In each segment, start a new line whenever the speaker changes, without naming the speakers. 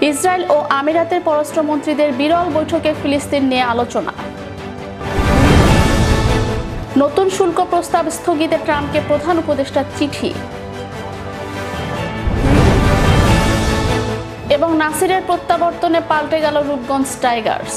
Israel ও আমিরাতের পররাষ্ট্রমন্ত্রীদের বিরল বৈঠকে ফিলিস্তিন নিয়ে আলোচনা। নতুন শুল্ক প্রস্তাব স্থগিতে ট্রাম্পকে প্রধান উপদেষ্টার চিঠি। এবং নাসিরের প্রত্যাবর্তনে পাল্টে গেল রূপগঞ্জ টাইগার্স।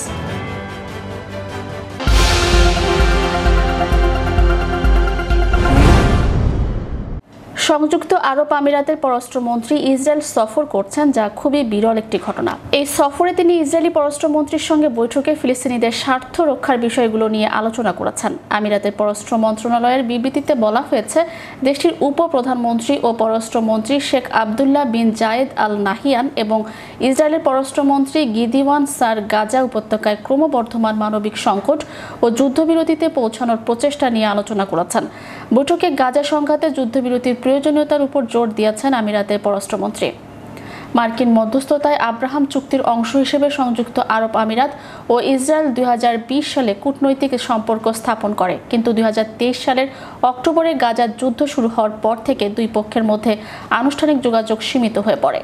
সংযুক্ত আরব আমিরাতের পররাষ্ট্রমন্ত্রী ইসরায়েল সফর করছেন, যা খুবই বিরল একটি ঘটনা। এই সফরে তিনি ইসরায়েলি পররাষ্ট্রমন্ত্রীর সঙ্গে বৈঠকে ফিলিস্তিনিদের স্বার্থ রক্ষার বিষয়গুলো নিয়ে আলোচনা করেছেন। আমিরাতের পররাষ্ট্র মন্ত্রণালয়ের বিবৃতিতে বলা হয়েছে, দেশটির উপপ্রধানমন্ত্রী ও পররাষ্ট্রমন্ত্রী শেখ আবদুল্লাহ বিন জায়েদ আল নাহিয়ান এবং ইসরায়েলের পররাষ্ট্রমন্ত্রী গিদিওয়ান সার গাজা উপত্যকায় ক্রমবর্ধমান মানবিক সংকট ও যুদ্ধবিরতিতে পৌঁছানোর প্রচেষ্টা নিয়ে আলোচনা করেছেন। বৈঠকে গাজা সংঘাতে যুদ্ধবিরতির প্রয়োজনীয়তার উপর জোর দিয়েছেন আমিরাতের পররাষ্ট্রমন্ত্রী। মার্কিন মধ্যস্থতায় আব্রাহাম চুক্তির অংশ হিসেবে সংযুক্ত আরব আমিরাত ও ইসরায়েল 2020 সালে কূটনৈতিক সম্পর্ক স্থাপন করে, কিন্তু 2023 সালের অক্টোবরে গাজার যুদ্ধ শুরু হওয়ার পর থেকে দুই পক্ষের মধ্যে আনুষ্ঠানিক যোগাযোগ সীমিত হয়ে পড়ে।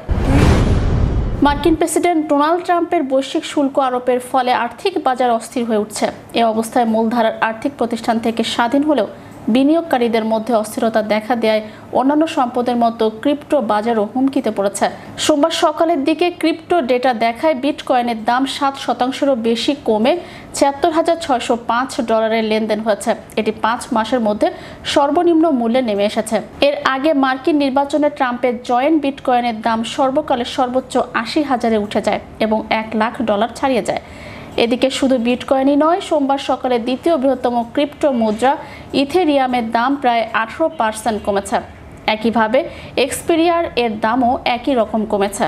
মার্কিন প্রেসিডেন্ট ডোনাল্ড ট্রাম্পের বৈশ্বিক শুল্ক আরোপের ফলে আর্থিক বাজার অস্থির হয়ে উঠছে। এ অবস্থায় মূলধারার আর্থিক প্রতিষ্ঠান থেকে স্বাধীন হলেও বিনিয়োগকারীদের মধ্যে অস্থিরতা দেখা দেয় অন্যান্য সম্পদের মতো ক্রিপ্টো বাজারও হুমকিতে পড়েছে। সোমবার সকালের দিকে ক্রিপ্টো ডেটা দেখায় বিটকয়েনের দাম 7%-এরও বেশি কমে $৭৬,৬০৫ লেনদেন হয়েছে। এটি 5 মাসের মধ্যে সর্বনিম্ন মূল্যে নেমে এসেছে। এর আগে মার্কিন নির্বাচনে ট্রাম্পের জয়েন্ট বিটকয়েনের দাম সর্বকালের সর্বোচ্চ 80,000-এ উঠে যায় এবং $1,00,000 ছাড়িয়ে যায়। এদিকে শুধু বিটকয়েনই নয়, সোমবার সকালে দ্বিতীয় বৃহত্তম ক্রিপ্টো মুদ্রা ইথেরিয়ামের দাম প্রায় 18% কমেছে। একইভাবে এক্সপেরিয়ার এর দামও একই রকম কমেছে।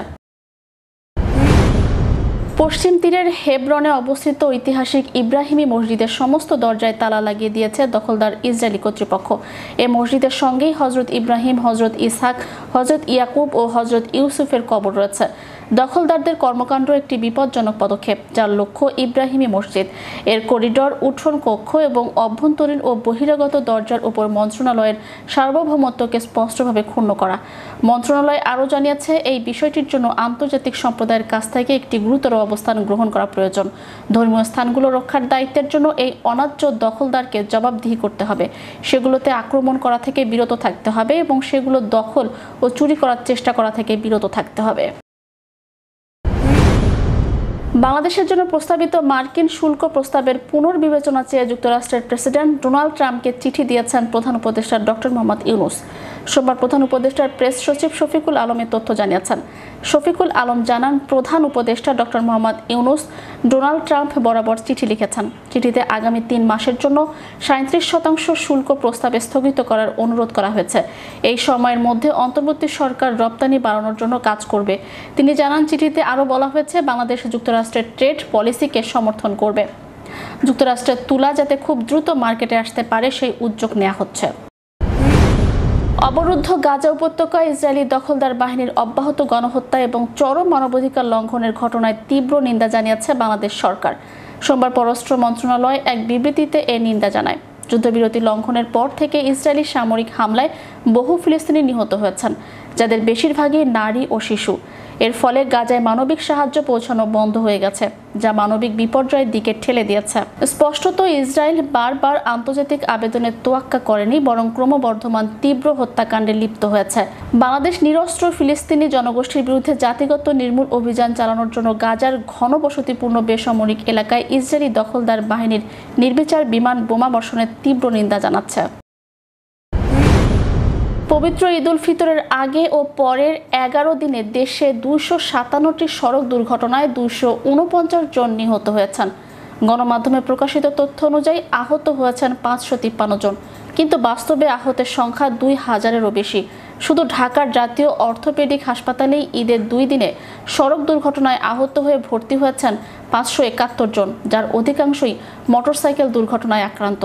পশ্চিম তীরের হেব্রনে অবস্থিত ঐতিহাসিক ইব্রাহিমী মসজিদের সমস্ত দরজায় তালা লাগিয়ে দিয়েছে দখলদার ইসরায়েলি কর্তৃপক্ষ। এ মসজিদের সঙ্গেই হজরত ইব্রাহিম, হজরত ইসহাক, হজরত ইয়াকুব ও হজরত ইউসুফের কবর রয়েছে। দখলদারদের কর্মকাণ্ড একটি বিপজ্জনক পদক্ষেপ, যার লক্ষ্য ইব্রাহিমী মসজিদ, এর করিডর, উঠোন কক্ষ এবং অভ্যন্তরীণ ও বহিরাগত দরজার উপর মন্ত্রণালয়ের সার্বভৌমত্বকে স্পষ্টভাবে ক্ষুণ্ণ করা। মন্ত্রণালয় আরও জানিয়েছে, এই বিষয়টির জন্য আন্তর্জাতিক সম্প্রদায়ের কাছ থেকে একটি গুরুতর অবস্থান গ্রহণ করা প্রয়োজন। ধর্মীয় স্থানগুলো রক্ষার দায়িত্বের জন্য এই অন্যায্য দখলদারকে জবাবদিহি করতে হবে। সেগুলোতে আক্রমণ করা থেকে বিরত থাকতে হবে এবং সেগুলো দখল ও চুরি করার চেষ্টা করা থেকে বিরত থাকতে হবে। বাংলাদেশের জন্য প্রস্তাবিত মার্কিন শুল্ক প্রস্তাবের পুনর্বিবেচনা চেয়ে যুক্তরাষ্ট্রের প্রেসিডেন্ট ডোনাল্ড ট্রাম্পকে চিঠি দিয়েছেন প্রধান উপদেষ্টা ডক্টর মোহাম্মদ ইউনূস। সোমবার প্রধান উপদেষ্টার প্রেস সচিব শফিকুল আলম এ তথ্য জানিয়েছেন। শফিকুল আলম জানান, প্রধান উপদেষ্টা doctor Mohammad Yunus Donald Trump বরাবর চিঠি লিখেছেন। চিঠিতে আগামী 3 মাসের জন্য 37% শুল্ক প্রস্তাবে স্থগিত করার অনুরোধ করা হয়েছে। এই সময়ের মধ্যে অন্তর্বর্তী সরকার রপ্তানি বাড়ানোর জন্য কাজ করবে। তিনি জানান, চিঠিতে আরও বলা হয়েছে, বাংলাদেশ যুক্তরাষ্ট্রের ট্রেড পলিসিকে সমর্থন করবে। যুক্তরাষ্ট্রের তুলা যাতে খুব দ্রুত মার্কেটে আসতে পারে সেই উদ্যোগ নেওয়া হচ্ছে। অবরুদ্ধ গাজা উপত্যকায় ইসরায়েলি দখলদার বাহিনীর অব্যাহত গণহত্যা এবং চরম মানবাধিকার লঙ্ঘনের ঘটনায় তীব্র নিন্দা জানিয়েছে বাংলাদেশ সরকার। সোমবার পররাষ্ট্র মন্ত্রণালয় এক বিবৃতিতে এ নিন্দা জানায়। যুদ্ধবিরতি লঙ্ঘনের পর থেকে ইসরায়েলি সামরিক হামলায় বহু ফিলিস্তিনি নিহত হয়েছেন, যাদের বেশিরভাগই নারী ও শিশু। এর ফলে গাজায় মানবিক সাহায্য পৌঁছানো বন্ধ হয়ে গেছে, যা মানবিক বিপর্যয়ের দিকে ঠেলে দিয়েছে। স্পষ্টত ইসরায়েল বারবার আন্তর্জাতিক আবেদনের তোয়াক্কা করেনি, বরং ক্রমবর্ধমান তীব্র হত্যাকাণ্ডে লিপ্ত হয়েছে। বাংলাদেশ নিরস্ত্র ফিলিস্তিনি জনগোষ্ঠীর বিরুদ্ধে জাতিগত নির্মূল অভিযান চালানোর জন্য গাজার ঘনবসতিপূর্ণ বেসামরিক এলাকায় ইসরায়েলি দখলদার বাহিনীর নির্বিচার বিমান বোমা বর্ষণের তীব্র নিন্দা জানাচ্ছে। পবিত্র ঈদ উল ফিতরের আগে ও পরের 11 দিনে দেশে 257টি সড়ক দুর্ঘটনায় 249 জন নিহত হয়েছেন। গণমাধ্যমে প্রকাশিত তথ্য অনুযায়ী আহত হয়েছেন 553 জন, কিন্তু বাস্তবে আহতের সংখ্যা 2000-এরও বেশি। শুধু ঢাকার জাতীয় অর্থোপেডিক হাসপাতালেই ঈদের 2 দিনে সড়ক দুর্ঘটনায় আহত হয়ে ভর্তি হয়েছেন 571 জন, যার অধিকাংশই মোটরসাইকেল দুর্ঘটনায় আক্রান্ত।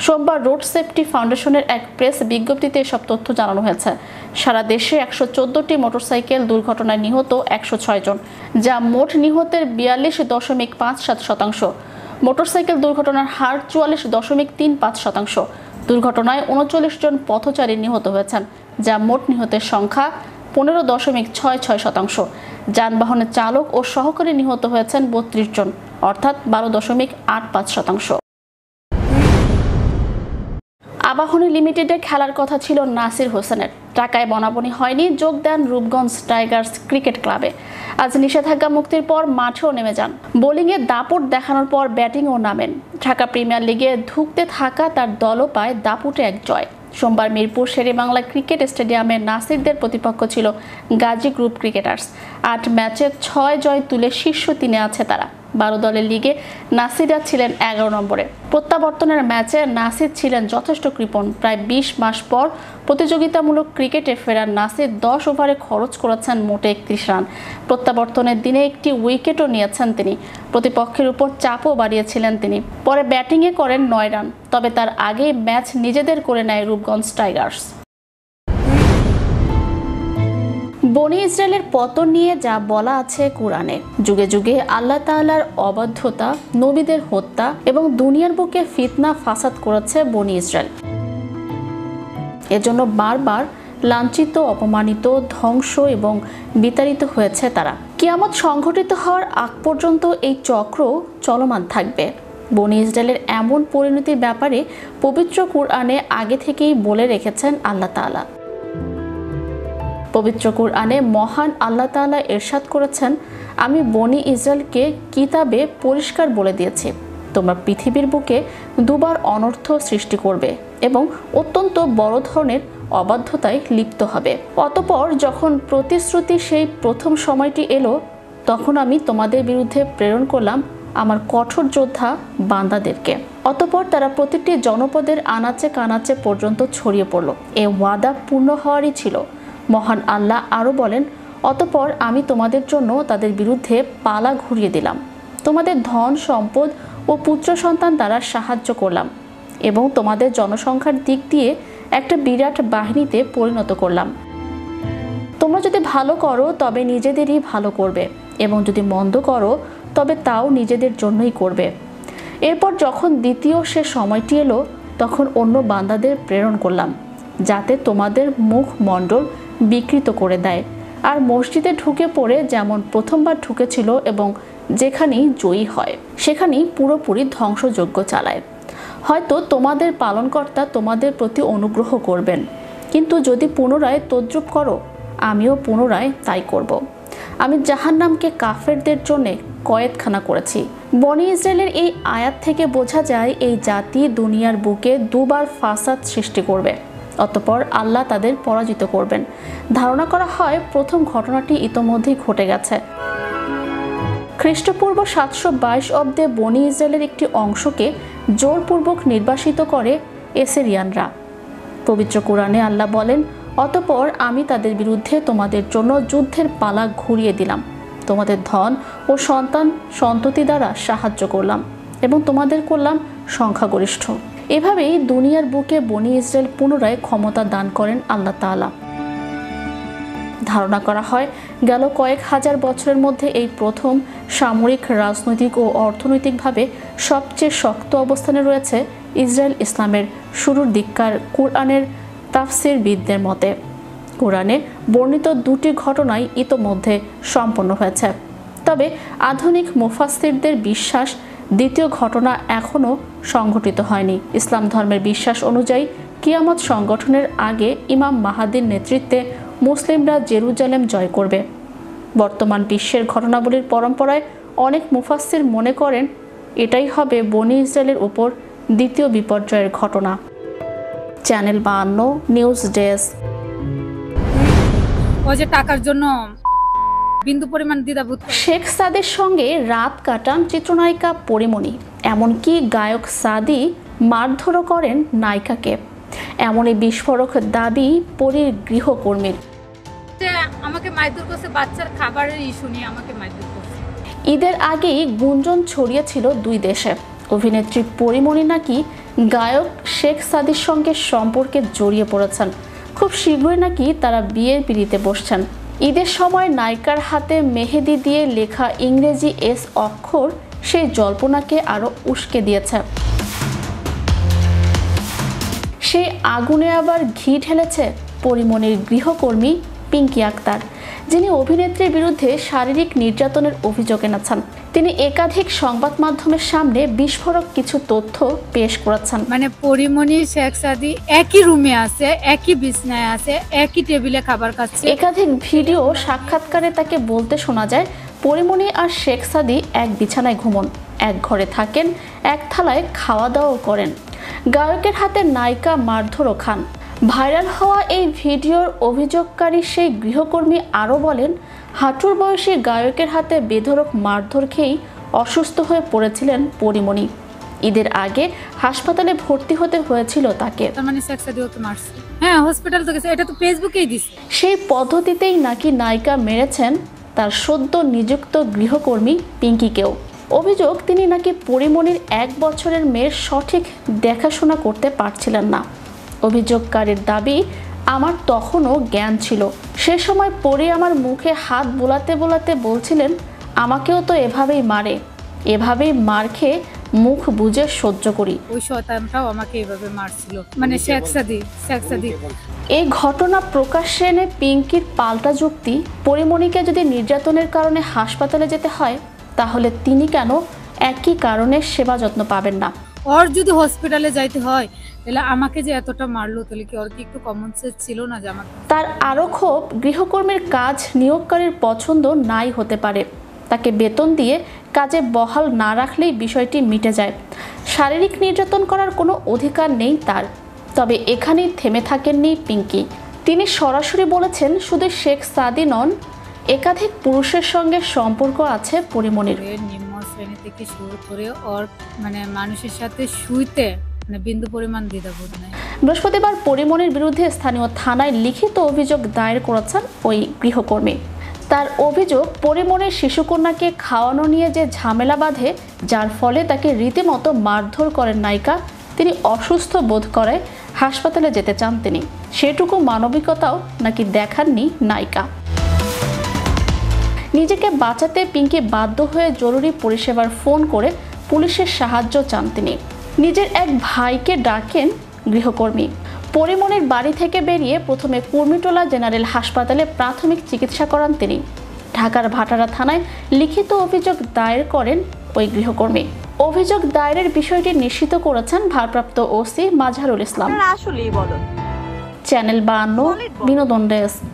সোমবার রোড সেফটি ফাউন্ডেশনের এক প্রেস বিজ্ঞপ্তিতে এসব তথ্য জানানো হয়েছে। সারা দেশে 114টি মোটরসাইকেল দুর্ঘটনায় নিহত 106 জন, যা মোট নিহতের 42.57%। মোটরসাইকেল দুর্ঘটনার হার 44.35%। দুর্ঘটনায় 39 জন পথচারী নিহত হয়েছেন, যা মোট নিহতের সংখ্যা 15.66%। যানবাহনের চালক ও সহকারী নিহত হয়েছেন ৩২ জন, অর্থাৎ ১২.৮৫%। আবাহনী লিমিটেডে খেলার কথা ছিল নাসির হোসেনের, টাকায় বনাবনি হয়নি, যোগ দেন রূপগঞ্জ টাইগার্স ক্রিকেট ক্লাবে। আজ নিষেধাজ্ঞা মুক্তির পর মাঠেও নেমে যান। বোলিংয়ে দাপট দেখানোর পর ব্যাটিংও নামেন। ঢাকা প্রিমিয়ার লিগে ধুঁকতে থাকা তার দলও পায় দাপুটে এক জয়। সোমবার মিরপুর শেরেবাংলা ক্রিকেট স্টেডিয়ামে নাসিরদের প্রতিপক্ষ ছিল গাজী গ্রুপ ক্রিকেটার্স। ৮ ম্যাচে ৬ জয় তুলে শীর্ষ ৩-এ আছে তারা। ১২ দলের লিগে নাসিররা ছিলেন ১১ নম্বরে। প্রত্যাবর্তনের ম্যাচে নাসির ছিলেন যথেষ্ট কৃপণ। প্রায় ২০ মাস পর প্রতিযোগিতামূলক ক্রিকেটে ফেরার নাসির ১০ ওভারে খরচ করেছেন মোটে ৩১ রান। প্রত্যাবর্তনের দিনে একটি উইকেটও নিয়েছেন তিনি। প্রতিপক্ষের উপর চাপও বাড়িয়েছিলেন তিনি। পরে ব্যাটিংয়ে করেন ৯ রান। তবে তার আগেই ম্যাচ নিজেদের করে নেয় রূপগঞ্জ টাইগার্স। বনি ইসরায়েলের পতন নিয়ে যা বলা আছে কোরআনে, যুগে যুগে আল্লাহ তাআলার অবাধ্যতা, নবীদের হত্যা এবং দুনিয়ার বুকে ফিতনা ফাসাদ করেছে বনি ইসরায়েল। এজন্য বারবার লাঞ্ছিত, অপমানিত, ধ্বংস এবং বিতাড়িত হয়েছে তারা। কিয়ামত সংঘটিত হওয়ার আগ পর্যন্ত এই চক্র চলমান থাকবে। বনি ইসরায়েলের এমন পরিণতির ব্যাপারে পবিত্র কুরআনে আগে থেকেই বলে রেখেছেন আল্লাহ তাআলা। পবিত্র কুরআনে মহান আল্লাহ তাআলা ইরশাদ করেছেন, আমি বনি ইসরায়েলকে কিতাবে পরিষ্কার বলে দিয়েছি, তোমরা পৃথিবীর বুকে দুবার অনর্থ সৃষ্টি করবে এবং অত্যন্ত বড় ধরনের অবাধ্যতায় লিপ্ত হবে। অতঃপর যখন প্রতিশ্রুতি সেই প্রথম সময়টি এলো, তখন আমি তোমাদের বিরুদ্ধে প্রেরণ করলাম আমার কঠোর যোদ্ধা বান্দাদেরকে। অতঃপর তারা প্রতিটি জনপদের আনাচে কানাচে পর্যন্ত ছড়িয়ে পড়ল। এ ওয়াদা পূর্ণ হওয়ারই ছিল। মহান আল্লাহ আরও বলেন, অতঃপর আমি তোমাদের জন্য তাদের বিরুদ্ধে পালা ঘুরিয়ে দিলাম, তোমাদের ধন সম্পদ ও পুত্র সন্তান দ্বারা সাহায্য করলাম এবং তোমাদের জনসংখ্যার দিক দিয়ে একটা বিরাট বাহিনীতে পরিণত করলাম। তোমরা যদি ভালো করো তবে নিজেদেরই ভালো করবে এবং যদি মন্দ করো তবে তাও নিজেদের জন্যই করবে। এরপর যখন দ্বিতীয় সে সময়টি এলো, তখন অন্য বান্দাদের প্রেরণ করলাম, যাতে তোমাদের মুখ মণ্ডল বিকৃত করে দেয় আর মসজিদে ঢুকে পড়ে যেমন প্রথমবার ঢুকেছিল এবং যেখানেই জয়ী হয় সেখানেই পুরোপুরি ধ্বংসযজ্ঞ চালায়। হয়তো তোমাদের পালনকর্তা তোমাদের প্রতি অনুগ্রহ করবেন, কিন্তু যদি পুনরায় তদ্রূপ করো, আমিও পুনরায় তাই করব। আমি জাহান্নামকে কাফেরদের জন্য কয়েদখানা করেছি। বনি ইসরায়েলের এই আয়াত থেকে বোঝা যায় এই জাতি দুনিয়ার বুকে দুবার ফাসাদ সৃষ্টি করবে, অতঃপর আল্লাহ তাদের পরাজিত করবেন। ধারণা করা হয় প্রথম ঘটনাটি ইতোমধ্যেই ঘটে গেছে। খ্রিস্টপূর্ব 722 অব্দে বনি ইসরায়েলের একটি অংশকে জোরপূর্বক নির্বাসিত করে এসেরিয়ানরা। পবিত্র কোরআনে আল্লাহ বলেন, অতঃপর আমি তাদের বিরুদ্ধে তোমাদের জন্য যুদ্ধের পালা ঘুরিয়ে দিলাম, তোমাদের ধন ও সন্তান সন্ততি দ্বারা সাহায্য করলাম এবং তোমাদের করলাম সংখ্যাগরিষ্ঠ। এভাবেই দুনিয়ার বুকে বনি ইসরায়েল পুনরায় ক্ষমতা দান করেন আল্লাহ তাআলা। ধারণা করা হয় গেল কয়েক হাজার বছরের মধ্যে এই প্রথম সামরিক, রাজনৈতিক ও অর্থনৈতিকভাবে সবচেয়ে শক্ত অবস্থানে রয়েছে ইসরায়েল ইসলামের শুরুর দিককার কুরআনের তাফসিরবিদদের মতে। কোরআনে বর্ণিত দুটি ঘটনাই ইতোমধ্যে সম্পন্ন হয়েছে, তবে আধুনিক মুফাসসিরদের বিশ্বাস দ্বিতীয় ঘটনা এখনও সংঘটিত হয়নি। ইসলাম ধর্মের বিশ্বাস অনুযায়ী কিয়ামত সংগঠনের আগে ইমাম মাহাদির নেতৃত্বে মুসলিমরা জেরুজালেম জয় করবে। বর্তমান বিশ্বের ঘটনাবলীর পরম্পরায় অনেক মুফাসসির মনে করেন এটাই হবে বনি ইসরায়েলের উপর দ্বিতীয় বিপর্যয়ের ঘটনা। Channel 52 news desk.
ওই যে টাকার জন্য বিন্দু পরিমাণ দ্বিধাবোধ।
শেখ সাদের সঙ্গে রাত কাটান চিত্রনায়িকা পরিমণি, এমনকি গায়ক সাদি মারধরও করেন নায়িকাকে। এমনই বিস্ফোরক দাবি পরীর গৃহকর্মীর।
আমাকে মারধর করছে, বাচ্চার খাবারের ইস্যু নিয়ে আমাকে মারধর করছে।
ঈদের আগেই গুঞ্জন ছড়িয়েছিল দুই দেশে, অভিনেত্রী পরিমণি নাকি গায়ক শেখ সাদির সঙ্গে সম্পর্কে জড়িয়ে পড়েছেন। খুব শীঘ্রই নাকি তারা বিয়ের পিঁড়িতে বসছেন। ঈদের সময় নায়িকার হাতে মেহেদি দিয়ে লেখা ইংরেজি এস অক্ষর সেই জল্পনাকে আরও উস্কে দিয়েছে। সেই আগুনে আবার ঘি ঢেলেছে পরিমণির গৃহকর্মী পিঙ্কি আক্তার। যিনি অভিনেত্রীর বিরুদ্ধে শারীরিক নির্যাতনের অভিযোগ এনেছেন। তিনি একাধিক সংবাদ মাধ্যমের সামনে বিস্ফোরক কিছু তথ্য পেশ করেছেন।
মানে পরিমণি শেখ সাদি একই রুমে আছে, একই বিছনায় আছে, একই টেবিলে খাবার খাচ্ছে।
একাধিক ভিডিও সাক্ষাৎকারে তাকে বলতে শোনা যায়, পরিমণি আর শেখ সাদি এক বিছানায় ঘুমন, এক ঘরে থাকেন, এক থালায় খাওয়া দাওয়াও করেন। গায়কের হাতে নায়িকা মারধরও খান। ভাইরাল হওয়া এই ভিডিওর অভিযোগকারী সেই গৃহকর্মী আরও বলেন, হাঁটুর বয়সী গায়কের হাতে বেধড়ক মারধর খেয়েই অসুস্থ হয়ে পড়েছিলেন পরিমণি। ঈদের আগে হাসপাতালে ভর্তি হতে হয়েছিল তাকে।
তার মানে শেখ সাদি ওকে মারছে। হ্যাঁ, হসপিটাল তো গেছে, এটা তো ফেসবুকেই দিছে।
সেই পদ্ধতিতেই নাকি নায়িকা মেরেছেন তার সদ্য নিযুক্ত গৃহকর্মী পিঙ্কিকেও। অভিযোগ, তিনি নাকি পরিমণির 1 বছরের মেয়ের সঠিক দেখাশোনা করতে পারছিলেন না। অভিযোগকারীর দাবি, আমার তখনও জ্ঞান ছিল, সে সময় পরি আমার মুখে হাত বোলাতে বোলাতে বলছিলেন, আমাকেও তো এভাবেই মারে, এভাবেই মার খেয়ে মুখ বুজে সহ্য করি।
ওই শয়তানটাও আমাকে এভাবে মারছিল, মানে শেখ সাদি।
এই ঘটনা প্রকাশ্যে এনে পিঙ্কির পাল্টা যুক্তি, পরিমণিকে যদি নির্যাতনের কারণে হাসপাতালে যেতে হয়, তাহলে তিনি কেন একই কারণে সেবা যত্ন পাবেন না?
ওর যদি হসপিটালে যাইতে হয়, তাহলে আমাকে যে এতটা মারলো, তাহলে কি ওর কি একটু কমন সেন্স ছিল না যে আমাকে?
তার আরও ক্ষোভ, গৃহকর্মীর কাজ নিয়োগকারীর পছন্দ নাই হতে পারে, তাকে বেতন দিয়ে কাজে বহাল না রাখলেই বিষয়টি মিটে যায়। শারীরিক নির্যাতন করার কোনো অধিকার নেই তার। তবে এখানেই থেমে থাকেননি পিঙ্কি। তিনি সরাসরি বলেছেন, শুধু শেখ সাদি নন, একাধিক পুরুষের সঙ্গে সম্পর্ক আছে পরিমণির।
নিম্ন শ্রেণী থেকে শুরু করে ওর মানে মানুষের সাথে শুইতে মানে বিন্দু পরিমাণ দ্বিধাবোধ নাই।
বৃহস্পতিবার পরিমণির বিরুদ্ধে স্থানীয় থানায় লিখিত অভিযোগ দায়ের করেছেন ওই গৃহকর্মী। তার অভিযোগ, পরিমণির শিশুকন্যাকে খাওয়ানো নিয়ে যে ঝামেলা বাঁধে, যার ফলে তাকে রীতিমতো মারধর করেন নায়িকা। তিনি অসুস্থ বোধ করায় হাসপাতালে যেতে চান তিনি, সেটুকু মানবিকতাও নাকি দেখাননি নায়িকা। নিজেকে বাঁচাতে পিঙ্কি বাধ্য হয়ে জরুরি পরিষেবার ফোন করে পুলিশের সাহায্য চান তিনি। নিজের এক ভাইকে ডাকেন গৃহকর্মী। পরিমণির বাড়ি থেকে বেরিয়ে প্রথমে কুর্মিটোলা জেনারেল হাসপাতালে প্রাথমিক চিকিৎসা করান তিনি। ঢাকার ভাটারা থানায় লিখিত অভিযোগ দায়ের করেন ওই গৃহকর্মী। অভিযোগ দায়েরের বিষয়টি নিশ্চিত করেছেন ভারপ্রাপ্ত ওসি মাজহারুল ইসলাম।
আসলেই বলো,
চ্যানেল 52 বিনোদন ডেস্ক।